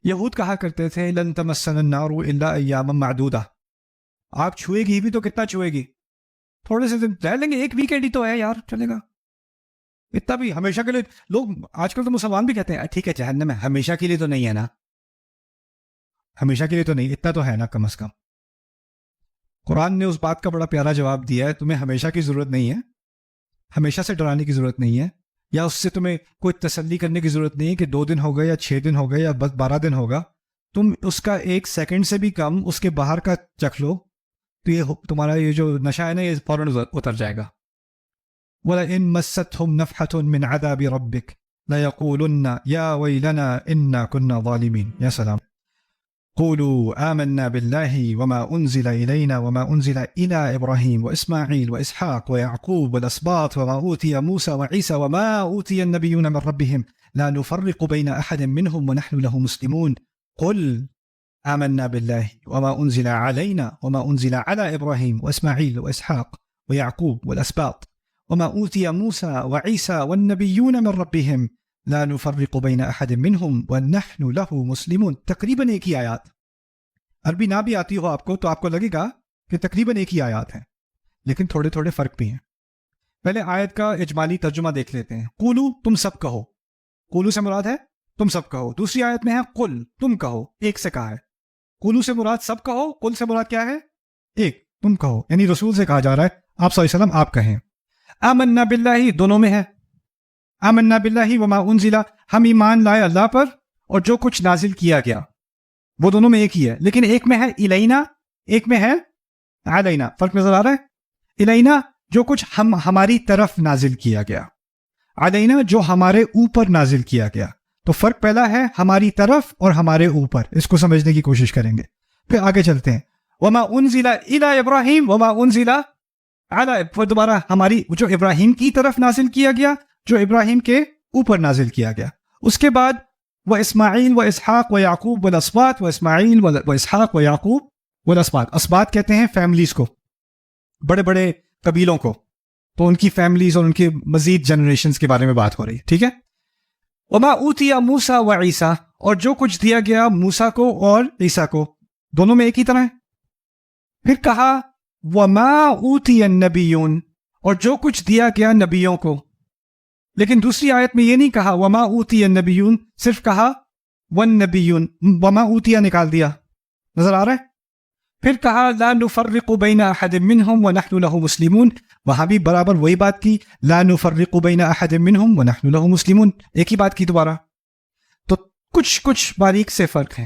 یہود کہا کرتے تھے لن تمسنا النار الا ایاما معدودہ، آگ چھوئے گی بھی تو کتنا چھوئے گی، تھوڑے سے دن رہ لیں گے، ایک ویکینڈ ہی تو ہے یار، چلے گا، اتنا بھی ہمیشہ کے لیے۔ لوگ آج کل تو مسلمان بھی کہتے ہیں ٹھیک ہے جہنم ہے، ہمیشہ کے لیے تو نہیں ہے نا، ہمیشہ کے لیے تو نہیں، اتنا تو ہے نا کم از کم۔ قرآن نے اس بات کا بڑا پیارا جواب دیا ہے، تمہیں ہمیشہ کی ضرورت نہیں ہے، ہمیشہ سے ڈرانے کی ضرورت نہیں ہے، یا اس سے تمہیں کوئی تسلی کرنے کی ضرورت نہیں ہے کہ 2 دن ہو گئے یا 6 دن ہو گئے یا بس 12 دن ہوگا، تم اس کا 1 سیکنڈ سے بھی کم اس کے باہر کا چکھ لو تو یہ تمہارا یہ جو نشہ ہے نا یہ فوراً اتر جائے گا۔ وَلَئِن مَسَّتْهُمْ نَفْحَةٌ مِّنْ عَذَابِ رَبِّكَ لَيَقُولُنَّ يَا وَيْلَنَا إِنَّا كُنَّا ظَالِمِينَ۔ یا سلام۔ قولوا آمنا بالله وما أنزل إلينا وما أنزل إلى إبراهيم وإسماعيل وإسحاق ويعقوب والأسباط وما أوتي موسى وعيسى وما أوتي النبيون من ربهم لا نفرق بين أحد منهم ونحن له مسلمون قل آمنا بالله وما أنزل علينا وما أنزل على إبراهيم وإسماعيل وإسحاق ويعقوب والأسباط وما أوتي موسى وعيسى والنبيون من ربهم لا نفرق بين احد منهم ونحن له مسلمون۔ تقریباً ایک ہی آیات، عربی نہ بھی آتی ہو آپ کو تو آپ کو لگے گا کہ تقریباً ایک ہی آیات ہیں، لیکن تھوڑے تھوڑے فرق بھی ہیں۔ پہلے آیت کا اجمالی ترجمہ دیکھ لیتے ہیں۔ قولو تم سب کہو، قولو سے مراد ہے تم سب کہو۔ دوسری آیت میں ہے قل تم کہو، ایک سے کہا ہے۔ قولو سے مراد سب کہو، قل سے مراد کیا ہے؟ ایک، تم کہو، یعنی رسول سے کہا جا رہا ہے آپ صلی اللہ علیہ وسلم آپ کہیں۔ آمنا باللہ دونوں میں ہے، آمنا باللہ وما انزل، ہم ایمان لائے اللہ پر اور جو کچھ نازل کیا گیا، وہ دونوں میں ایک ہی ہے، لیکن ایک میں ہے الینا، ایک میں ہے علینا۔ فرق نظر آ رہا ہے؟ الینا جو کچھ ہماری طرف نازل کیا گیا، علینا جو ہمارے اوپر نازل کیا گیا۔ تو فرق پہلا ہے ہماری طرف اور ہمارے اوپر، اس کو سمجھنے کی کوشش کریں گے۔ پھر آگے چلتے ہیں، وما انزل الی ابراہیم وما انزل علی، پھر دوبارہ ہماری جو ابراہیم کی طرف نازل کیا گیا، جو ابراہیم کے اوپر نازل کیا گیا۔ اس کے بعد وہ اسماعیل و اسحاق و یعقوب والاسباط، و اسماعیل و اسحاق و یعقوب والاسباط۔ اسباط کہتے ہیں فیملیز کو، بڑے بڑے قبیلوں کو، تو ان کی فیملیز اور ان کے مزید جنریشنز کے بارے میں بات ہو رہی ہے، ٹھیک ہے۔ وما اوتی موسیٰ و عیسیٰ، اور جو کچھ دیا گیا موسیٰ کو اور عیسیٰ کو، دونوں میں ایک ہی طرح ہے۔ پھر کہا وما اوتی النبیون، اور جو کچھ دیا گیا نبیوں کو، لیکن دوسری آیت میں یہ نہیں کہا وما اوتی النبیون، صرف کہا والنبیون، وما اوتیا نکال دیا، نظر آ رہا ہے؟ پھر کہا لا نفرق بین احد منہم ونحن له مسلمون، وہاں بھی برابر وہی بات کی، لا نفرق بین احد منہم ونحن له مسلمون، ایک ہی بات کی دوبارہ۔ تو کچھ باریک سے فرق ہیں،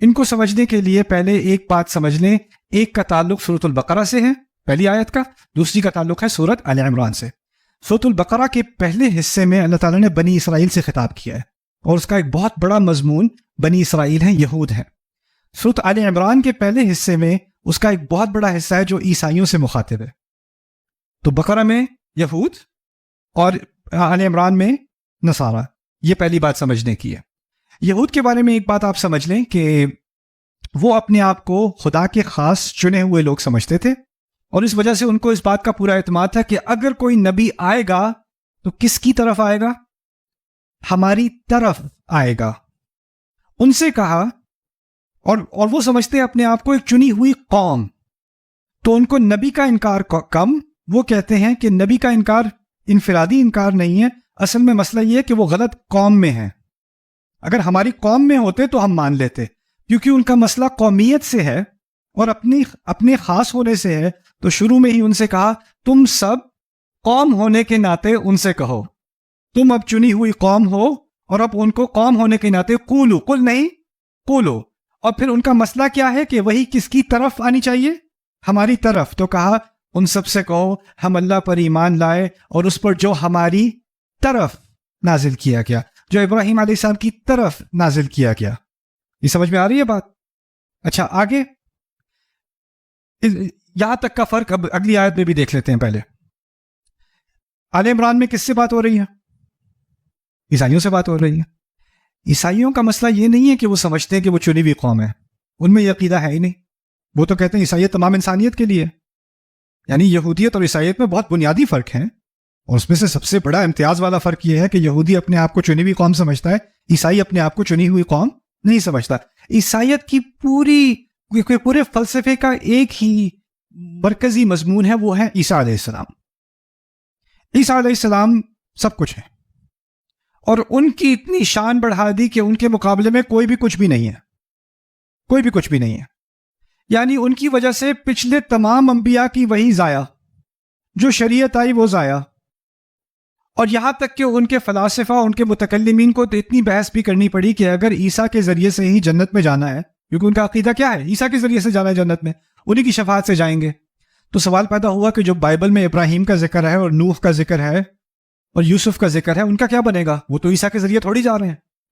ان کو سمجھنے کے لیے پہلے ایک بات سمجھ لیں، ایک کا تعلق سورۃ البقرہ سے ہے، پہلی آیت کا، دوسری کا تعلق ہے سورۃ آل عمران سے۔ سورۃ البقرہ کے پہلے حصے میں اللہ تعالیٰ نے بنی اسرائیل سے خطاب کیا ہے، اور اس کا ایک بہت بڑا مضمون بنی اسرائیل ہیں، یہود ہیں۔ سورۃ آل عمران کے پہلے حصے میں اس کا ایک بہت بڑا حصہ ہے جو عیسائیوں سے مخاطب ہے۔ تو بقرہ میں یہود اور آل عمران میں نصارہ، یہ پہلی بات سمجھنے کی ہے۔ یہود کے بارے میں ایک بات آپ سمجھ لیں کہ وہ اپنے آپ کو خدا کے خاص چنے ہوئے لوگ سمجھتے تھے، اور اس وجہ سے ان کو اس بات کا پورا اعتماد تھا کہ اگر کوئی نبی آئے گا تو کس کی طرف آئے گا؟ ہماری طرف آئے گا۔ ان سے کہا، اور وہ سمجھتے اپنے آپ کو ایک چنی ہوئی قوم، تو ان کو نبی کا انکار کم، وہ کہتے ہیں کہ نبی کا انکار انفرادی انکار نہیں ہے، اصل میں مسئلہ یہ ہے کہ وہ غلط قوم میں ہیں۔ اگر ہماری قوم میں ہوتے تو ہم مان لیتے، کیونکہ ان کا مسئلہ قومیت سے ہے اور اپنے خاص ہونے سے ہے، تو شروع میں ہی ان سے کہا تم سب قوم ہونے کے ناطے ان سے کہو، تم اب چنی ہوئی قوم ہو، اور اب ان کو قوم ہونے کے ناطے قولو، قل نہیں قولو۔ اور پھر ان کا مسئلہ کیا ہے کہ وہی کس کی طرف آنی چاہیے؟ ہماری طرف۔ تو کہا ان سب سے کہو ہم اللہ پر ایمان لائے اور اس پر جو ہماری طرف نازل کیا گیا، جو ابراہیم علیہ السلام کی طرف نازل کیا گیا۔ یہ سمجھ میں آ رہی ہے بات؟ اچھا آگے یہاں تک کا فرق اب اگلی آیت میں بھی دیکھ لیتے ہیں۔ پہلے آل عمران میں کس سے بات ہو رہی ہے؟ عیسائیوں سے بات ہو رہی ہے۔ عیسائیوں کا مسئلہ یہ نہیں ہے کہ وہ سمجھتے ہیں کہ وہ چنی ہوئی قوم ہے، ان میں یہ عقیدہ ہے ہی نہیں۔ وہ تو کہتے ہیں عیسائیت تمام انسانیت کے لیے، یعنی یہودیت اور عیسائیت میں بہت بنیادی فرق ہیں، اور اس میں سے سب سے بڑا امتیاز والا فرق یہ ہے کہ یہودی اپنے آپ کو چنی ہوئی قوم سمجھتا ہے، عیسائی اپنے آپ کو چنی ہوئی قوم نہیں سمجھتا. عیسائیت کی پورے فلسفے کا ایک ہی مرکزی مضمون ہے, وہ ہے عیسیٰ علیہ السلام. عیسیٰ علیہ السلام سب کچھ ہے, اور ان کی اتنی شان بڑھا دی کہ ان کے مقابلے میں کوئی بھی کچھ بھی نہیں ہے, کوئی بھی کچھ بھی نہیں ہے. یعنی ان کی وجہ سے پچھلے تمام انبیاء کی وہی ضائع, جو شریعت آئی وہ ضائع. اور یہاں تک کہ ان کے فلاسفہ, ان کے متکلمین کو تو اتنی بحث بھی کرنی پڑی کہ اگر عیسیٰ کے ذریعے سے ہی جنت میں جانا ہے, کیونکہ ان کا عقیدہ کیا ہے, عیسیٰ کے ذریعے سے جانا ہے جنت میں, انہی کی شفاعت سے جائیں گے. تو سوال پیدا ہوا کہ جو بائبل میں ابراہیم کا ذکر ہے اور نوح کا ذکر ہے اور یوسف کا ذکر ہے, ان کا کیا بنے گا؟ وہ تو عیسیٰ کے ذریعے تھوڑی جا رہے ہیں.